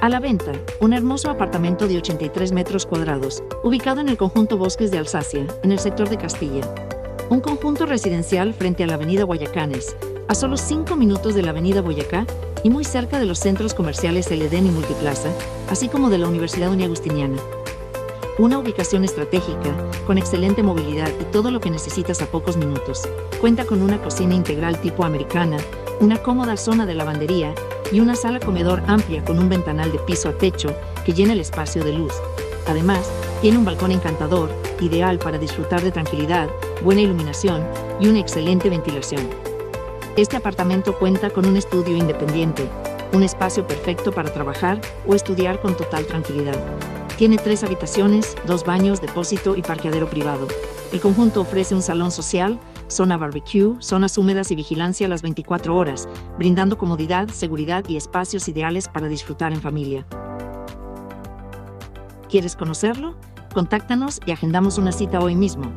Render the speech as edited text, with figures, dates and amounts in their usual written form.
A la venta, un hermoso apartamento de 83 metros cuadrados, ubicado en el conjunto Bosques de Alsacia, en el sector de Castilla. Un conjunto residencial frente a la avenida Guayacanes, a solo 5 minutos de la avenida Boyacá y muy cerca de los centros comerciales El Edén y Multiplaza, así como de la Universidad Uniagustiniana. Una ubicación estratégica, con excelente movilidad y todo lo que necesitas a pocos minutos. Cuenta con una cocina integral tipo americana, una cómoda zona de lavandería y una sala comedor amplia con un ventanal de piso a techo que llena el espacio de luz. Además, tiene un balcón encantador, ideal para disfrutar de tranquilidad, buena iluminación y una excelente ventilación. Este apartamento cuenta con un estudio independiente, un espacio perfecto para trabajar o estudiar con total tranquilidad. Tiene 3 habitaciones, 2 baños, depósito y parqueadero privado. El conjunto ofrece un salón social, zona barbecue, zonas húmedas y vigilancia a las 24 horas, brindando comodidad, seguridad y espacios ideales para disfrutar en familia. ¿Quieres conocerlo? Contáctanos y agendamos una cita hoy mismo.